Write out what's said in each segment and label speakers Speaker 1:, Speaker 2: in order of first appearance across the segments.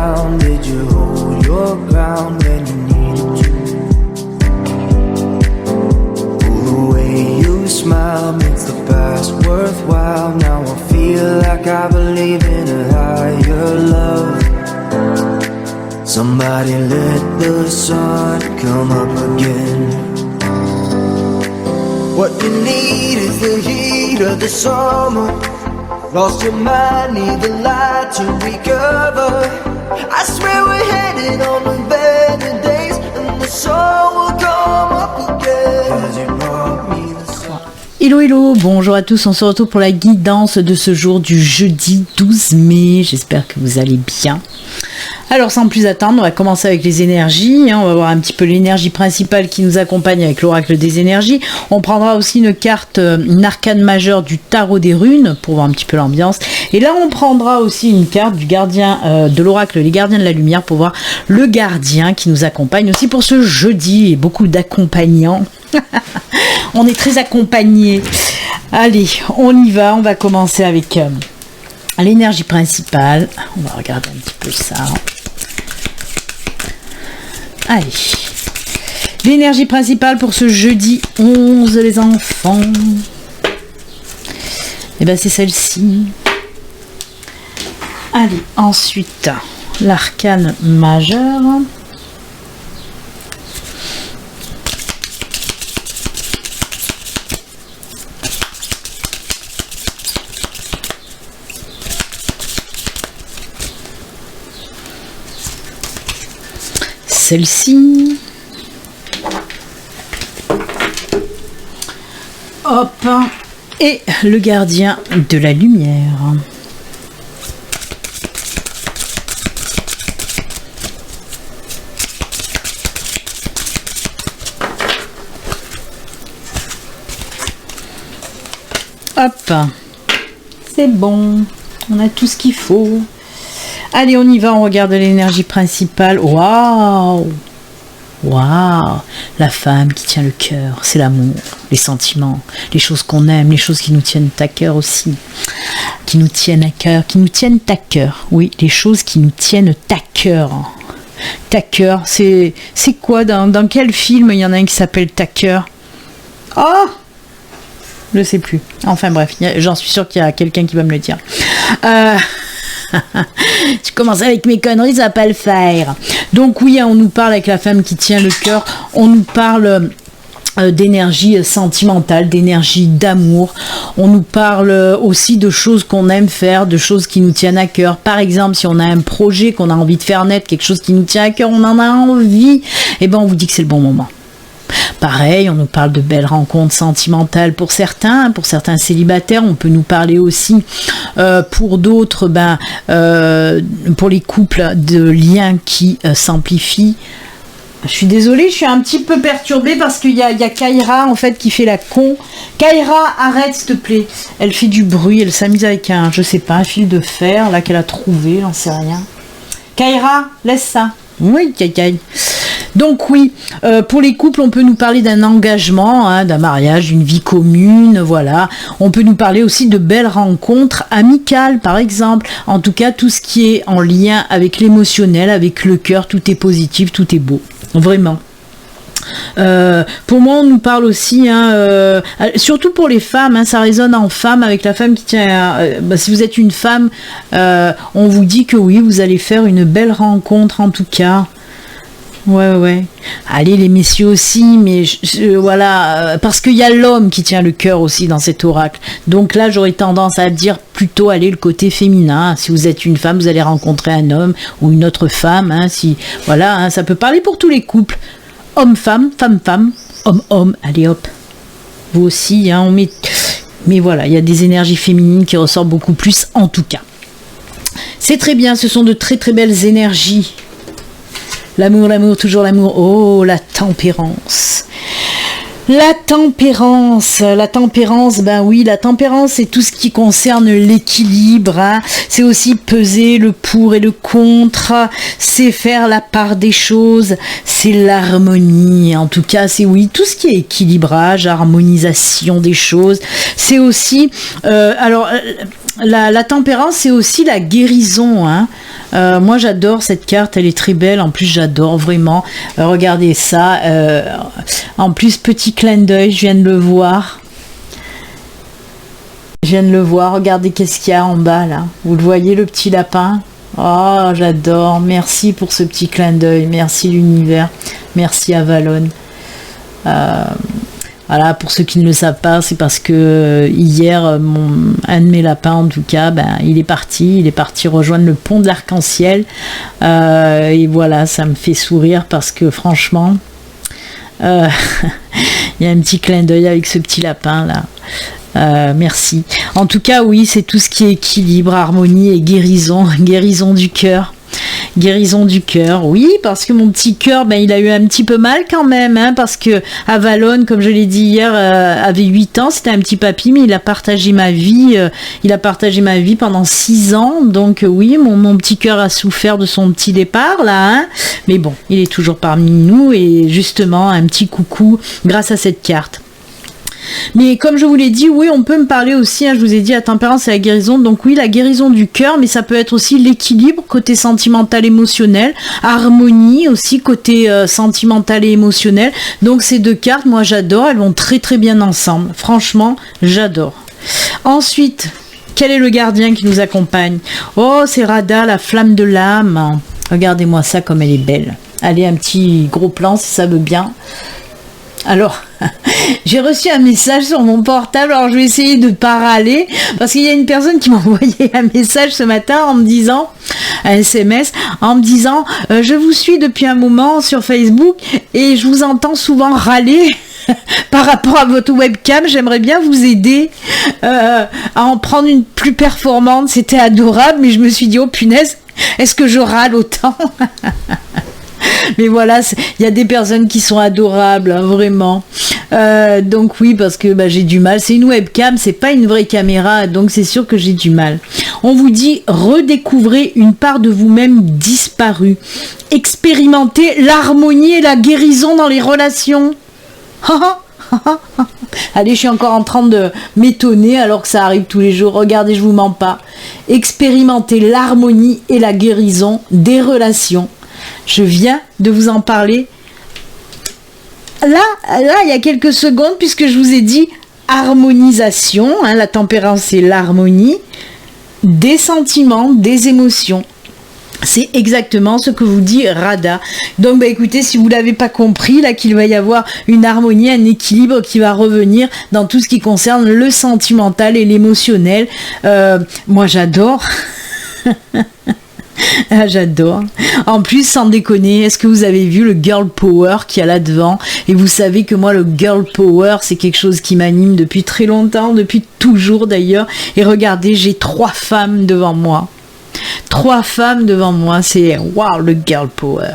Speaker 1: down? Did you hold your ground when you needed to? Oh, the way you smile makes the past worthwhile. Now I feel like I believe in a higher love. Somebody let the sun come up again. What you need is the heat of the summer. Lost your mind, need the light to recover. I swear we're headed on to better days, and the sun will come up again. 'Cause you brought me the sun.
Speaker 2: Hello hello, bonjour à tous, on se retrouve pour la guidance de ce jour du jeudi 12 mai, j'espère que vous allez bien. Alors sans plus attendre, on va commencer avec les énergies, on va voir un petit peu l'énergie principale qui nous accompagne avec l'oracle des énergies. On prendra aussi une carte, une arcane majeure du tarot des runes pour voir un petit peu l'ambiance. Et là on prendra aussi une carte du gardien de l'oracle, les gardiens de la lumière, pour voir le gardien qui nous accompagne aussi pour ce jeudi, et beaucoup d'accompagnants. On est très accompagnés. Allez, on y va, on va commencer avec l'énergie principale. On va regarder un petit peu ça. Allez, l'énergie principale pour ce jeudi 11, les enfants. Et bien c'est celle-ci. Allez, ensuite, l'arcane majeure. Celle-ci. Hop. Et le gardien de la lumière. Hop. C'est bon. On a tout ce qu'il faut. Allez, on y va, on regarde l'énergie principale. Waouh! Waouh! La femme qui tient le cœur, c'est l'amour, les sentiments, les choses qu'on aime, les choses qui nous tiennent à cœur aussi. Qui nous tiennent à cœur, qui nous tiennent à cœur. Oui, les choses qui nous tiennent à cœur. Ta cœur, c'est quoi? Dans quel film il y en a un qui s'appelle Ta cœur? Oh! Je sais plus. Enfin bref, j'en suis sûre qu'il y a quelqu'un qui va me le dire. Je commence avec mes conneries, ça va pas le faire. Donc oui, on nous parle avec la femme qui tient le cœur, on nous parle d'énergie sentimentale, d'énergie d'amour. On nous parle aussi de choses qu'on aime faire, de choses qui nous tiennent à cœur. Par exemple, si on a un projet qu'on a envie de faire naître, quelque chose qui nous tient à cœur, on en a envie, et ben on vous dit que c'est le bon moment. Pareil, on nous parle de belles rencontres sentimentales pour certains célibataires. On peut nous parler aussi pour d'autres, pour les couples, de liens qui s'amplifient. Je suis désolée, je suis un petit peu perturbée parce qu'il y a Kaira en fait qui fait la con. Kaira, arrête s'il te plaît. Elle fait du bruit, elle s'amuse avec un fil de fer là qu'elle a trouvé, j'en sais rien. Kaira, laisse ça. Oui, Kaira. Donc oui, pour les couples, on peut nous parler d'un engagement, d'un mariage, d'une vie commune, voilà. On peut nous parler aussi de belles rencontres amicales, par exemple. En tout cas, tout ce qui est en lien avec l'émotionnel, avec le cœur, tout est positif, tout est beau. Vraiment. Pour moi, on nous parle aussi, surtout pour les femmes, ça résonne en femme avec la femme qui tient. Si vous êtes une femme, on vous dit que oui, vous allez faire une belle rencontre en tout cas. Ouais. Allez, les messieurs aussi, mais voilà, parce qu'il y a l'homme qui tient le cœur aussi dans cet oracle. Donc là, j'aurais tendance à dire plutôt aller le côté féminin. Si vous êtes une femme, vous allez rencontrer un homme ou une autre femme. Ça peut parler pour tous les couples. Homme-femme, femme-femme, homme-homme. Allez hop. Vous aussi, on met. Mais voilà, il y a des énergies féminines qui ressortent beaucoup plus en tout cas. C'est très bien, ce sont de très très belles énergies. L'amour, toujours l'amour. Oh, la tempérance. La tempérance, ben oui, la tempérance, c'est tout ce qui concerne l'équilibre, c'est aussi peser le pour et le contre, c'est faire la part des choses, c'est l'harmonie, en tout cas, c'est oui, tout ce qui est équilibrage, harmonisation des choses, c'est aussi, la tempérance, c'est aussi la guérison. Hein. Moi, j'adore cette carte, elle est très belle. En plus, j'adore vraiment. Regardez ça. En plus, petit clin d'œil, je viens de le voir. Regardez qu'est-ce qu'il y a en bas, là. Vous le voyez, le petit lapin? Oh, j'adore. Merci pour ce petit clin d'œil. Merci l'univers. Merci Avalon. Voilà, pour ceux qui ne le savent pas, c'est parce que hier, un de mes lapins, en tout cas, il est parti rejoindre le pont de l'Arc-en-Ciel. Et voilà, ça me fait sourire parce que franchement, il y a un petit clin d'œil avec ce petit lapin là. Merci. En tout cas, oui, c'est tout ce qui est équilibre, harmonie et guérison du cœur. Guérison du cœur, oui, parce que mon petit cœur, il a eu un petit peu mal quand même, hein, parce que Avalon, comme je l'ai dit hier, avait 8 ans, c'était un petit papy, mais il a partagé ma vie pendant 6 ans, donc oui, mon petit cœur a souffert de son petit départ, là, hein, mais bon, il est toujours parmi nous, et justement, un petit coucou grâce à cette carte. Mais comme je vous l'ai dit, oui, on peut me parler aussi, hein, je vous ai dit la tempérance et la guérison, donc oui, la guérison du cœur, mais ça peut être aussi l'équilibre, côté sentimental émotionnel, harmonie aussi, côté sentimental et émotionnel. Donc ces deux cartes, moi j'adore, elles vont très très bien ensemble, franchement, j'adore. Ensuite, quel est le gardien qui nous accompagne? Oh, c'est Radha, la flamme de l'âme. Regardez-moi ça comme elle est belle. Allez, un petit gros plan si ça veut bien. Alors, j'ai reçu un message sur mon portable, alors je vais essayer de ne pas râler, parce qu'il y a une personne qui m'a envoyé un message ce matin en me disant, un SMS, en me disant, je vous suis depuis un moment sur Facebook et je vous entends souvent râler par rapport à votre webcam, j'aimerais bien vous aider à en prendre une plus performante, c'était adorable, mais je me suis dit, oh punaise, est-ce que je râle autant? Mais voilà, il y a des personnes qui sont adorables, hein, vraiment. Donc oui, parce que j'ai du mal. C'est une webcam, c'est pas une vraie caméra, donc c'est sûr que j'ai du mal. On vous dit, redécouvrez une part de vous-même disparue. Expérimentez l'harmonie et la guérison dans les relations. Allez, je suis encore en train de m'étonner alors que ça arrive tous les jours. Regardez, je vous mens pas. Expérimentez l'harmonie et la guérison des relations. Je viens de vous en parler là, il y a quelques secondes, puisque je vous ai dit harmonisation, hein, la tempérance c'est l'harmonie, des sentiments, des émotions. C'est exactement ce que vous dit Radha. Donc écoutez, si vous ne l'avez pas compris, là qu'il va y avoir une harmonie, un équilibre qui va revenir dans tout ce qui concerne le sentimental et l'émotionnel. Moi j'adore. Ah, j'adore. En plus, sans déconner, est-ce que vous avez vu le girl power qu'il y a là devant? Et vous savez que moi, le girl power, c'est quelque chose qui m'anime depuis très longtemps, depuis toujours d'ailleurs. Et regardez, j'ai 3 femmes devant moi. 3 femmes devant moi, c'est waouh, le girl power.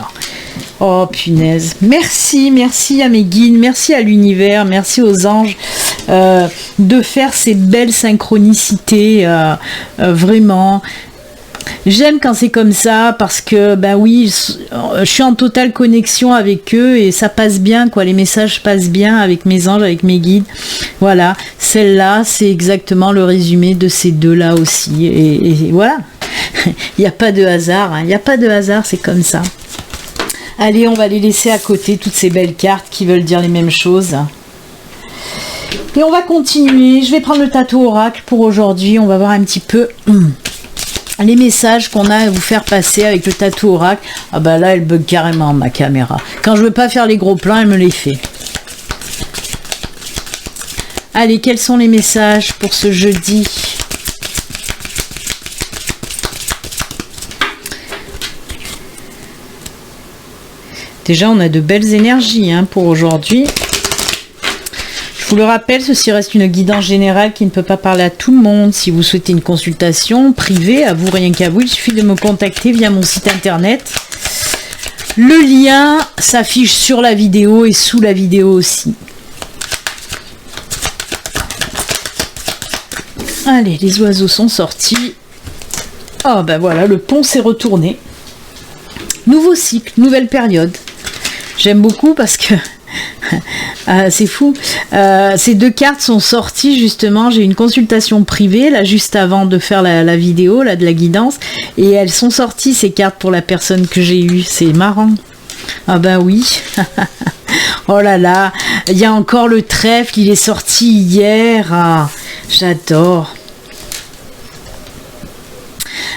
Speaker 2: Oh punaise. Merci à mes guides, merci à l'univers, merci aux anges de faire ces belles synchronicités, vraiment. J'aime quand c'est comme ça parce que oui, je suis en totale connexion avec eux et ça passe bien quoi, les messages passent bien avec mes anges, avec mes guides. Voilà, celle-là, c'est exactement le résumé de ces deux-là aussi et voilà. Il n'y a pas de hasard, hein. Il n'y a pas de hasard, c'est comme ça. Allez, on va les laisser à côté, toutes ces belles cartes qui veulent dire les mêmes choses. Et on va continuer. Je vais prendre le tatou oracle pour aujourd'hui. On va voir un petit peu les messages qu'on a à vous faire passer avec le tatou oracle. Ah là, elle bug carrément ma caméra. Quand je veux pas faire les gros plans, elle me les fait. Allez, quels sont les messages pour ce jeudi ? Déjà, on a de belles énergies pour aujourd'hui. Je vous le rappelle, ceci reste une guidance générale qui ne peut pas parler à tout le monde. Si vous souhaitez une consultation privée, à vous, rien qu'à vous, il suffit de me contacter via mon site internet. Le lien s'affiche sur la vidéo et sous la vidéo aussi. Allez, les oiseaux sont sortis. Oh voilà, le pont s'est retourné. Nouveau cycle, nouvelle période. J'aime beaucoup parce que C'est fou. Ces deux cartes sont sorties justement. J'ai eu une consultation privée là juste avant de faire la vidéo là de la guidance et elles sont sorties ces cartes pour la personne que j'ai eue. C'est marrant. Ah ben oui. Oh là là. Il y a encore le trèfle. Il est sorti hier. Ah, j'adore.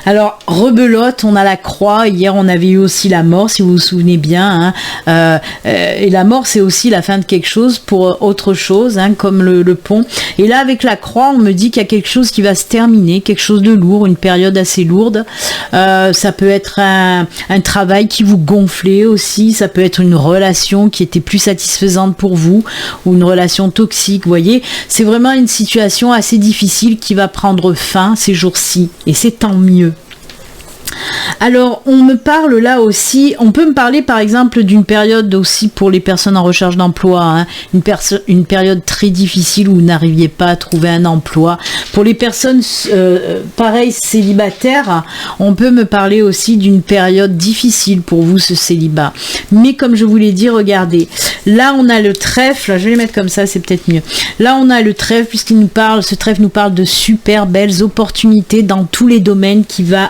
Speaker 2: Alors, rebelote, on a la croix. Hier, on avait eu aussi la mort, si vous vous souvenez bien. Hein. Et la mort, c'est aussi la fin de quelque chose pour autre chose, hein, comme le pont. Et là, avec la croix, on me dit qu'il y a quelque chose qui va se terminer, quelque chose de lourd, une période assez lourde. Ça peut être un travail qui vous gonflait aussi. Ça peut être une relation qui était plus satisfaisante pour vous ou une relation toxique. Vous voyez, c'est vraiment une situation assez difficile qui va prendre fin ces jours-ci. Et c'est tant mieux. Alors, on me parle là aussi, on peut me parler par exemple d'une période aussi pour les personnes en recherche d'emploi, hein, une période très difficile où vous n'arriviez pas à trouver un emploi. Pour les personnes, pareil, célibataires, on peut me parler aussi d'une période difficile pour vous, ce célibat. Mais comme je vous l'ai dit, regardez, là on a le trèfle, je vais les mettre comme ça, c'est peut-être mieux. Là on a le trèfle, puisqu'il nous parle, ce trèfle nous parle de super belles opportunités dans tous les domaines qui vont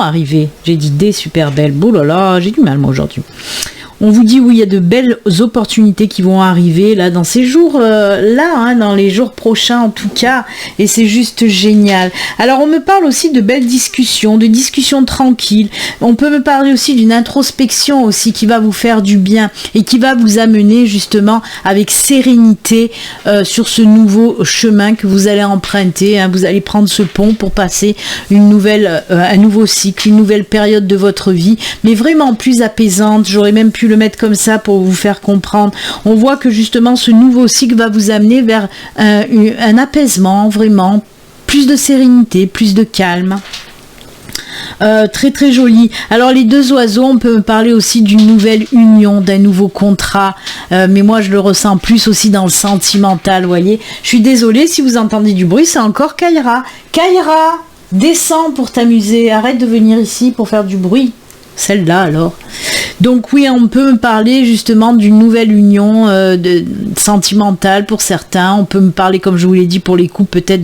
Speaker 2: arriver. J'ai dit des super belles. Oh là là, j'ai du mal moi aujourd'hui. On vous dit oui, il y a de belles opportunités qui vont arriver là dans ces jours hein, dans les jours prochains en tout cas, et c'est juste génial. Alors on me parle aussi de belles discussions, de discussions tranquilles. On peut me parler aussi d'une introspection aussi qui va vous faire du bien et qui va vous amener justement avec sérénité sur ce nouveau chemin que vous allez emprunter. Hein. Vous allez prendre ce pont pour passer un nouveau cycle, une nouvelle période de votre vie, mais vraiment plus apaisante. J'aurais même pu le mettre comme ça pour vous faire comprendre. On voit que justement ce nouveau cycle va vous amener vers un apaisement, vraiment plus de sérénité, plus de calme. Très très joli. Alors les deux oiseaux, on peut me parler aussi d'une nouvelle union, d'un nouveau contrat, mais moi je le ressens plus aussi dans le sentimental, vous voyez. Je suis désolée si vous entendez du bruit, c'est encore Kaira. Kaira, descends pour t'amuser, arrête de venir ici pour faire du bruit. Celle-là alors. Donc oui, on peut me parler justement d'une nouvelle union sentimentale pour certains. On peut me parler, comme je vous l'ai dit, pour les couples peut-être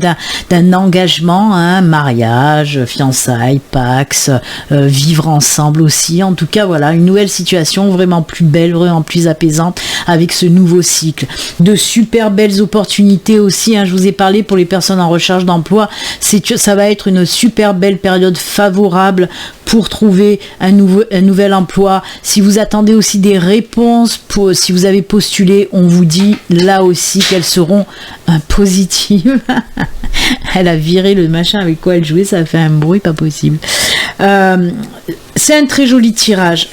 Speaker 2: d'un engagement, hein, mariage, fiançailles, pax, vivre ensemble aussi. En tout cas, voilà, une nouvelle situation vraiment plus belle, vraiment plus apaisante avec ce nouveau cycle. De super belles opportunités aussi, hein, je vous ai parlé pour les personnes en recherche d'emploi. Ça va être une super belle période favorable pour trouver un nouvel emploi. Si vous attendez aussi des réponses, si vous avez postulé, on vous dit là aussi qu'elles seront positives. Elle a viré le machin avec quoi elle jouait, ça a fait un bruit pas possible. C'est un très joli tirage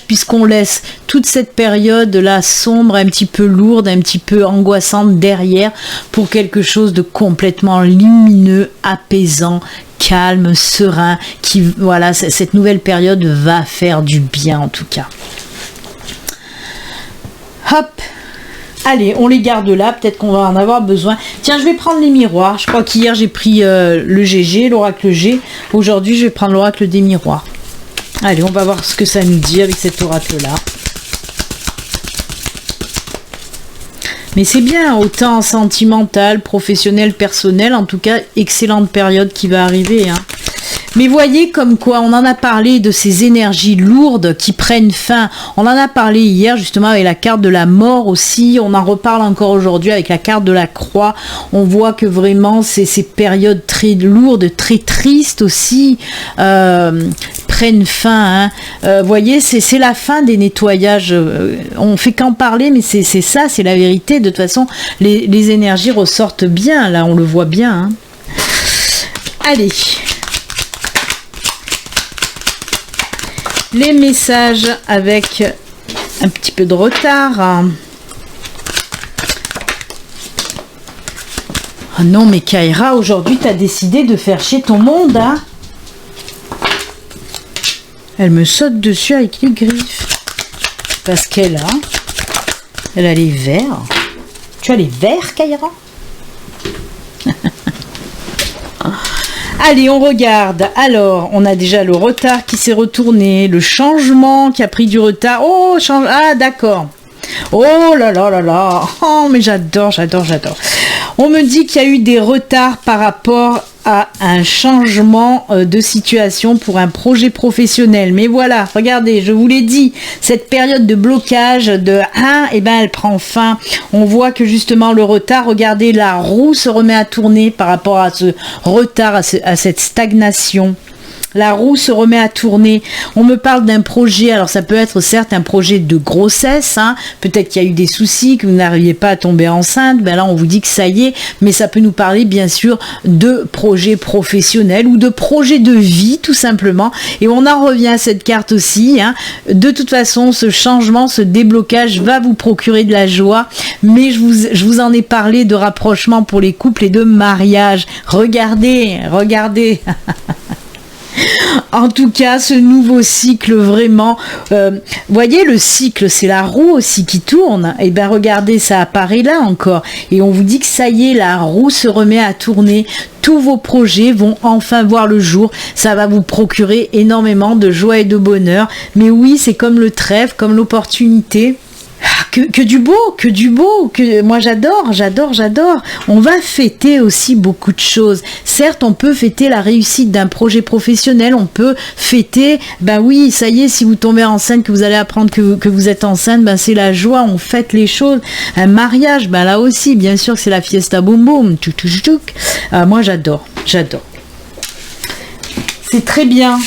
Speaker 2: puisqu'on laisse toute cette période là sombre, un petit peu lourde, un petit peu angoissante derrière pour quelque chose de complètement lumineux, apaisant, calme, serein, voilà, cette nouvelle période va faire du bien en tout cas. Hop, allez, on les garde là, peut-être qu'on va en avoir besoin. Tiens, je vais prendre les miroirs. Je crois qu'hier j'ai pris le GG, l'oracle G. Aujourd'hui, je vais prendre l'oracle des miroirs. Allez, on va voir ce que ça nous dit avec cet oracle-là. Mais c'est bien, autant sentimental, professionnel, personnel, en tout cas, excellente période qui va arriver. Hein. Mais voyez comme quoi, on en a parlé de ces énergies lourdes qui prennent fin. On en a parlé hier justement avec la carte de la mort aussi. On en reparle encore aujourd'hui avec la carte de la croix. On voit que vraiment ces périodes très lourdes, très tristes aussi, prennent fin. Hein. Voyez, c'est la fin des nettoyages. On fait qu'en parler, mais c'est ça, c'est la vérité. De toute façon, les énergies ressortent bien. Là, on le voit bien. Hein. Allez. Les messages avec un petit peu de retard. Oh non, mais Kaira, aujourd'hui, tu as décidé de faire chier ton monde, hein? Elle me saute dessus avec les griffes. Parce elle a les verres. Tu as les verres, Kaira? Allez, on regarde. Alors, on a déjà le retard qui s'est retourné, le changement qui a pris du retard. Oh, ah, d'accord. Oh là là là là. Oh, mais j'adore. On me dit qu'il y a eu des retards par rapport à un changement de situation pour un projet professionnel. Mais voilà, regardez, je vous l'ai dit, cette période de blocage elle prend fin. On voit que justement le retard, regardez, la roue se remet à tourner par rapport à ce retard, à cette stagnation. La roue se remet à tourner. On me parle d'un projet, alors ça peut être certes un projet de grossesse, peut-être qu'il y a eu des soucis, que vous n'arriviez pas à tomber enceinte, là on vous dit que ça y est, mais ça peut nous parler bien sûr de projets professionnels ou de projets de vie tout simplement, et on en revient à cette carte aussi, de toute façon ce changement, ce déblocage va vous procurer de la joie, mais je vous en ai parlé de rapprochement pour les couples et de mariage. Regardez En tout cas, ce nouveau cycle, vraiment, voyez, le cycle, c'est la roue aussi qui tourne. Et bien, regardez, ça apparaît là encore. Et on vous dit que ça y est, la roue se remet à tourner. Tous vos projets vont enfin voir le jour. Ça va vous procurer énormément de joie et de bonheur. Mais oui, c'est comme le trèfle, comme l'opportunité. Que du beau, que moi j'adore. On va fêter aussi beaucoup de choses. Certes, on peut fêter la réussite d'un projet professionnel, on peut fêter, oui, ça y est, si vous tombez enceinte, que vous allez apprendre que vous êtes enceinte, c'est la joie, on fête les choses. Un mariage, là aussi, bien sûr que c'est la fiesta boum boum, moi j'adore. C'est très bien.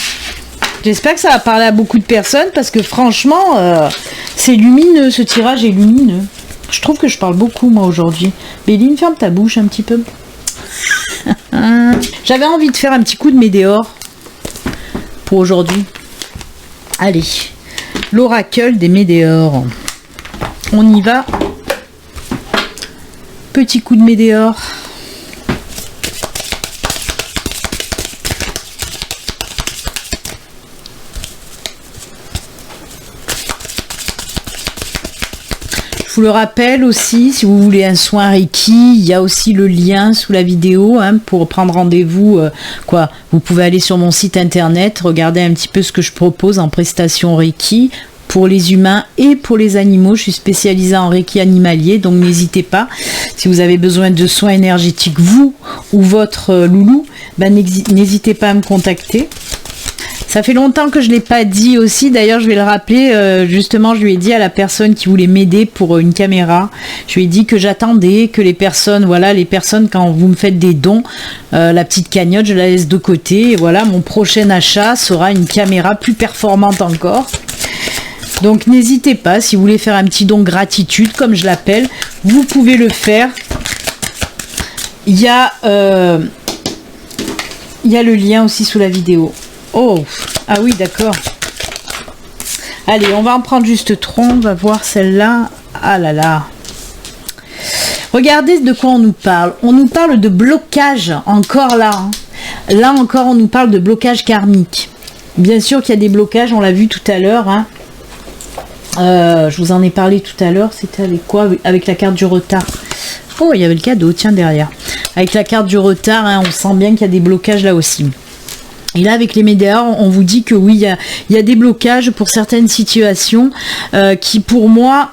Speaker 2: J'espère que ça va parler à beaucoup de personnes parce que franchement, c'est lumineux, ce tirage est lumineux. Je trouve que je parle beaucoup moi aujourd'hui. Béline, ferme ta bouche un petit peu. J'avais envie de faire un petit coup de météore pour aujourd'hui. Allez, l'oracle des météores. On y va. Petit coup de météore. Je vous le rappelle aussi, si vous voulez un soin Reiki, il y a aussi le lien sous la vidéo pour prendre rendez-vous. Vous pouvez aller sur mon site internet, regarder un petit peu ce que je propose en prestation Reiki pour les humains et pour les animaux. Je suis spécialisée en Reiki animalier, donc n'hésitez pas. Si vous avez besoin de soins énergétiques, vous ou votre loulou, n'hésitez pas à me contacter. Ça fait longtemps que je ne l'ai pas dit aussi, d'ailleurs je vais le rappeler, justement je lui ai dit à la personne qui voulait m'aider pour une caméra, je lui ai dit que j'attendais que les personnes quand vous me faites des dons, la petite cagnotte je la laisse de côté, et voilà, mon prochain achat sera une caméra plus performante encore. Donc n'hésitez pas, si vous voulez faire un petit don gratitude comme je l'appelle, vous pouvez le faire. Il y a le lien aussi sous la vidéo. Oh, ah oui, d'accord. Allez, on va en prendre juste 3, on va voir celle-là. Ah là là. Regardez de quoi on nous parle. On nous parle de blocage, encore là. Là encore, on nous parle de blocage karmique. Bien sûr qu'il y a des blocages, on l'a vu tout à l'heure. Je vous en ai parlé tout à l'heure. C'était avec quoi? Avec la carte du retard. Oh, il y avait le cadeau, tiens, derrière. Avec la carte du retard, on sent bien qu'il y a des blocages là aussi. Et là, avec les météores, on vous dit que oui, il y a des blocages pour certaines situations qui, pour moi,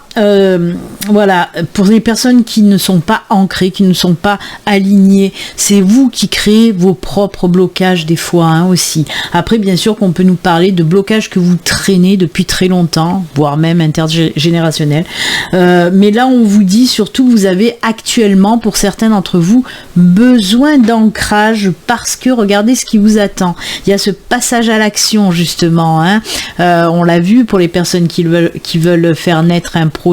Speaker 2: voilà, pour les personnes qui ne sont pas ancrées, qui ne sont pas alignées, c'est vous qui créez vos propres blocages des fois aussi. Après, bien sûr qu'on peut nous parler de blocages que vous traînez depuis très longtemps, voire même intergénérationnels. Mais là, on vous dit surtout que vous avez actuellement, pour certains d'entre vous, besoin d'ancrage parce que regardez ce qui vous attend. Il y a ce passage à l'action justement. On l'a vu pour les personnes qui veulent faire naître un projet,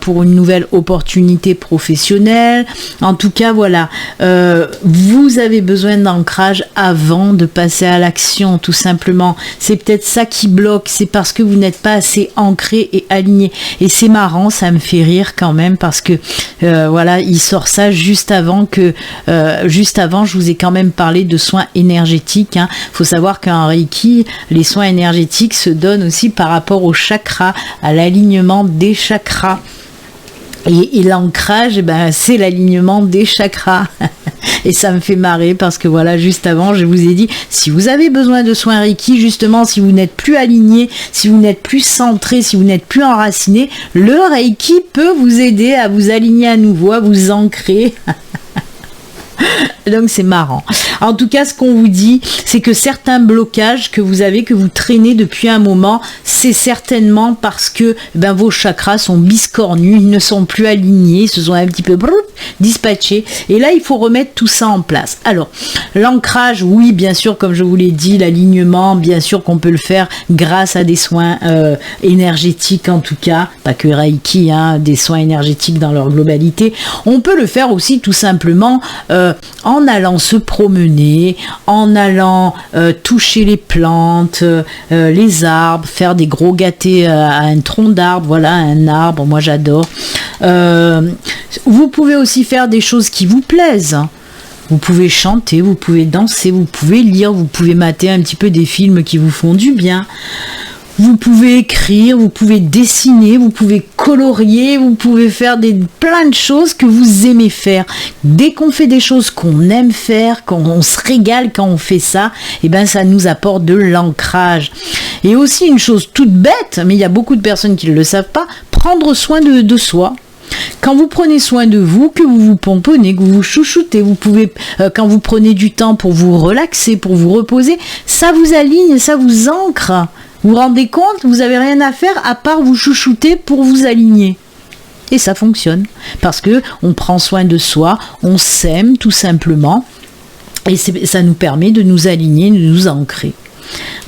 Speaker 2: pour une nouvelle opportunité professionnelle. En tout cas, voilà. Vous avez besoin d'ancrage avant de passer à l'action, tout simplement. C'est peut-être ça qui bloque. C'est parce que vous n'êtes pas assez ancré et aligné. Et c'est marrant, ça me fait rire quand même parce que voilà, il sort ça juste avant, je vous ai quand même parlé de soins énergétiques. Faut savoir qu'en Reiki, les soins énergétiques se donnent aussi par rapport aux chakras, à l'alignement des chakras. Et l'ancrage, c'est l'alignement des chakras. Et ça me fait marrer parce que voilà, juste avant, je vous ai dit, si vous avez besoin de soins Reiki, justement, si vous n'êtes plus aligné, si vous n'êtes plus centré, si vous n'êtes plus enraciné, le Reiki peut vous aider à vous aligner à nouveau, à vous ancrer. Donc c'est marrant. En tout cas, ce qu'on vous dit, c'est que certains blocages que vous avez, que vous traînez depuis un moment, c'est certainement parce que vos chakras sont biscornus, ils ne sont plus alignés, ils se sont un petit peu dispatchés. Et là, il faut remettre tout ça en place. Alors, l'ancrage, oui, bien sûr, comme je vous l'ai dit, l'alignement, bien sûr qu'on peut le faire grâce à des soins énergétiques en tout cas, pas que Reiki, hein, des soins énergétiques dans leur globalité. On peut le faire aussi tout simplement en allant se promener, en allant toucher les plantes, les arbres, faire des gros gâtés à un tronc d'arbre, voilà, un arbre, moi j'adore. Vous pouvez aussi faire des choses qui vous plaisent. Vous pouvez chanter, vous pouvez danser, vous pouvez lire, vous pouvez mater un petit peu des films qui vous font du bien. Vous pouvez écrire, vous pouvez dessiner, vous pouvez colorier, vous pouvez faire plein de choses que vous aimez faire. Dès qu'on fait des choses qu'on aime faire, qu'on se régale quand on fait ça, et ça nous apporte de l'ancrage. Et aussi une chose toute bête, mais il y a beaucoup de personnes qui ne le savent pas, prendre soin de soi. Quand vous prenez soin de vous, que vous vous pomponnez, que vous vous chouchoutez, vous pouvez, quand vous prenez du temps pour vous relaxer, pour vous reposer, ça vous aligne, ça vous ancre. Vous vous rendez compte, vous n'avez rien à faire à part vous chouchouter pour vous aligner. Et ça fonctionne. Parce que on prend soin de soi, on s'aime tout simplement. Et ça nous permet de nous aligner, de nous ancrer.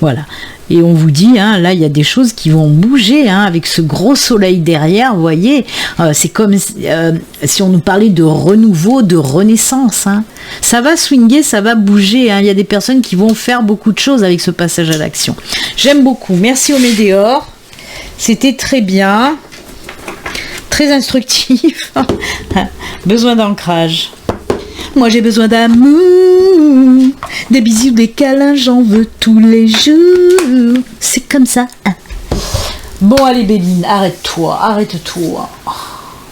Speaker 2: Voilà. Et on vous dit, hein, là, il y a des choses qui vont bouger, hein, avec ce gros soleil derrière, vous voyez. C'est comme si on nous parlait de renouveau, de renaissance. Hein. Ça va swinguer, ça va bouger. Hein. Il y a des personnes qui vont faire beaucoup de choses avec ce passage à l'action. J'aime beaucoup. Merci au Médéor. C'était très bien. Très instructif. Besoin d'ancrage. Moi j'ai besoin d'amour, des bisous, des câlins, j'en veux tous les jours. C'est comme ça. Hein. Bon allez Béline, arrête-toi.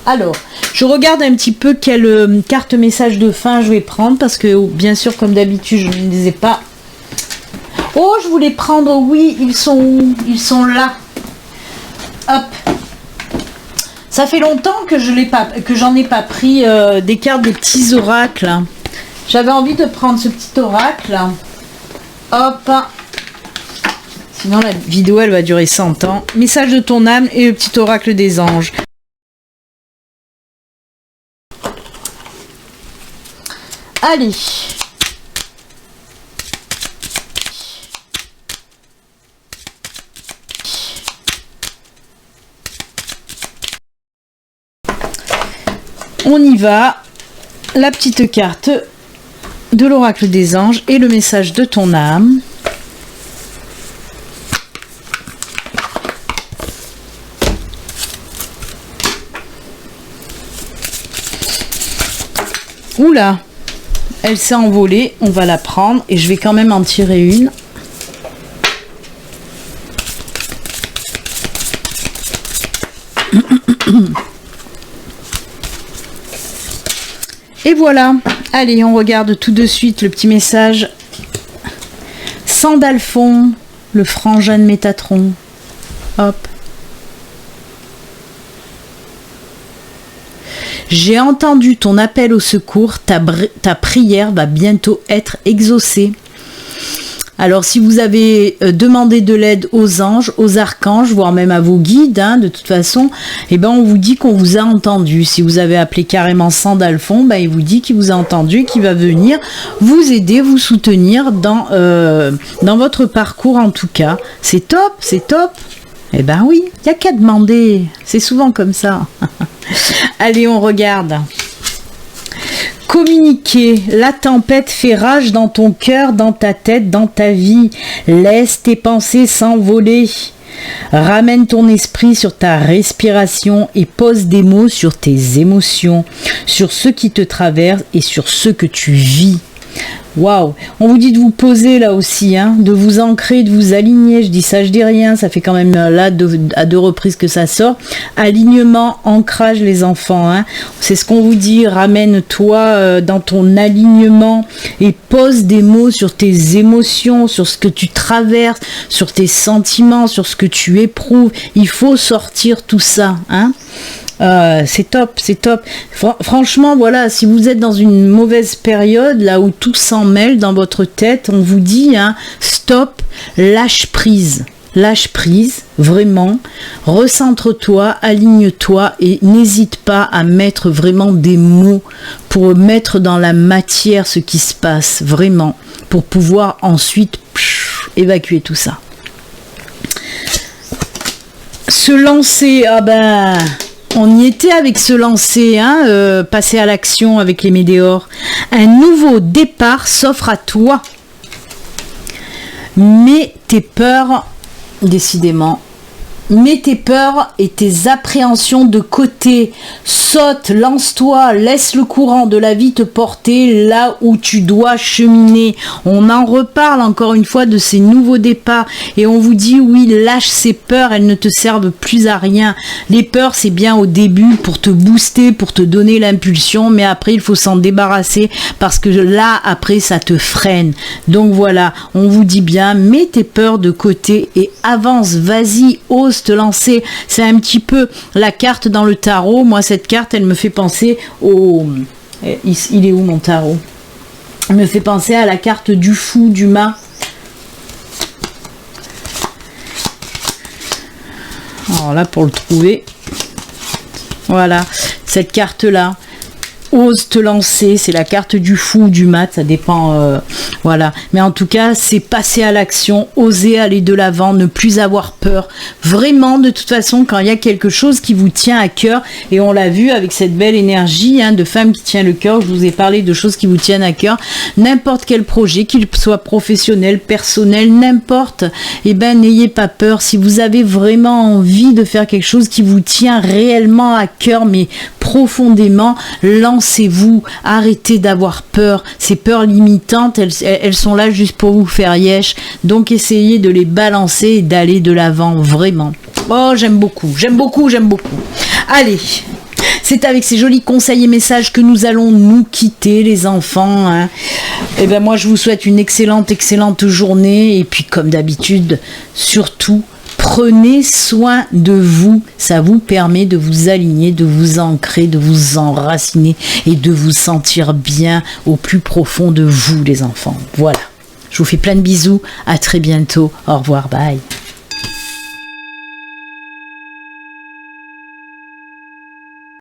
Speaker 2: Alors, je regarde un petit peu quelle carte message de fin je vais prendre parce que bien sûr comme d'habitude je ne les ai pas. Oh je voulais prendre, oui, ils sont où? Ils sont là. Hop. Ça fait longtemps que j'en ai pas pris des cartes, des petits oracles. J'avais envie de prendre ce petit oracle. Hop. Sinon la vidéo elle va durer 100 ans. Message de ton âme et le petit oracle des anges. Allez. On y va, la petite carte de l'oracle des anges et le message de ton âme. Oula, elle s'est envolée, on va la prendre et je vais quand même en tirer une. Et voilà, allez, on regarde tout de suite le petit message. Sandalphon, le frangin de Métatron. Hop. J'ai entendu ton appel au secours, ta prière va bientôt être exaucée. Alors si vous avez demandé de l'aide aux anges, aux archanges, voire même à vos guides, hein, de toute façon, on vous dit qu'on vous a entendu. Si vous avez appelé carrément Sandalphon, il vous dit qu'il vous a entendu, qu'il va venir vous aider, vous soutenir dans votre parcours en tout cas. C'est top, c'est top. Eh ben oui, il n'y a qu'à demander. C'est souvent comme ça. Allez, on regarde. Communiquer, la tempête fait rage dans ton cœur, dans ta tête, dans ta vie. Laisse tes pensées s'envoler. Ramène ton esprit sur ta respiration et pose des mots sur tes émotions, sur ce qui te traverse et sur ce que tu vis. Waouh. On vous dit de vous poser là aussi, hein, de vous ancrer, de vous aligner. Je dis ça, je dis rien. Ça fait quand même là à 2 reprises que ça sort. Alignement, ancrage les enfants. Hein. C'est ce qu'on vous dit. Ramène-toi dans ton alignement et pose des mots sur tes émotions, sur ce que tu traverses, sur tes sentiments, sur ce que tu éprouves. Il faut sortir tout ça. Hein. C'est top, c'est top. Franchement, voilà, si vous êtes dans une mauvaise période, là où tout s'en mêle dans votre tête, on vous dit, hein, stop, lâche prise. Lâche prise, vraiment, recentre-toi, aligne-toi et n'hésite pas à mettre vraiment des mots pour mettre dans la matière ce qui se passe, vraiment, pour pouvoir ensuite évacuer tout ça. Se lancer, ah ben... On y était avec se lancer, hein, passer à l'action avec les météores. Un nouveau départ s'offre à toi. Mais tes peurs, décidément, mets tes peurs et tes appréhensions de côté. Saute, lance-toi, laisse le courant de la vie te porter là où tu dois cheminer. On en reparle encore une fois de ces nouveaux départs et on vous dit oui, lâche ces peurs, elles ne te servent plus à rien. Les peurs, c'est bien au début pour te booster, pour te donner l'impulsion, mais après il faut s'en débarrasser parce que là, après, ça te freine. Donc voilà, on vous dit bien, mets tes peurs de côté et avance, vas-y, ose te lancer. C'est un petit peu la carte dans le tarot. Moi, cette carte, elle me fait penser au... Il est où mon tarot? Elle me fait penser à la carte du fou, du mât. Alors là, pour le trouver, voilà, cette carte-là. Ose te lancer, c'est la carte du fou, du mat, ça dépend, voilà. Mais en tout cas, c'est passer à l'action, oser aller de l'avant, ne plus avoir peur. Vraiment, de toute façon, quand il y a quelque chose qui vous tient à cœur, et on l'a vu avec cette belle énergie, hein, de femme qui tient le cœur, je vous ai parlé de choses qui vous tiennent à cœur, n'importe quel projet, qu'il soit professionnel, personnel, n'importe, eh ben, n'ayez pas peur. Si vous avez vraiment envie de faire quelque chose qui vous tient réellement à cœur, mais profondément, lancez-vous, arrêtez d'avoir peur. Ces peurs limitantes, elles sont là juste pour vous faire yesh. Donc essayez de les balancer et d'aller de l'avant, vraiment. Oh, j'aime beaucoup, j'aime beaucoup, j'aime beaucoup. Allez, c'est avec ces jolis conseils et messages que nous allons nous quitter, les enfants. Hein. Et ben moi, je vous souhaite une excellente, excellente journée. Et puis, comme d'habitude, surtout, prenez soin de vous, ça vous permet de vous aligner, de vous ancrer, de vous enraciner et de vous sentir bien au plus profond de vous, les enfants. Voilà, je vous fais plein de bisous, à très bientôt, au revoir, bye.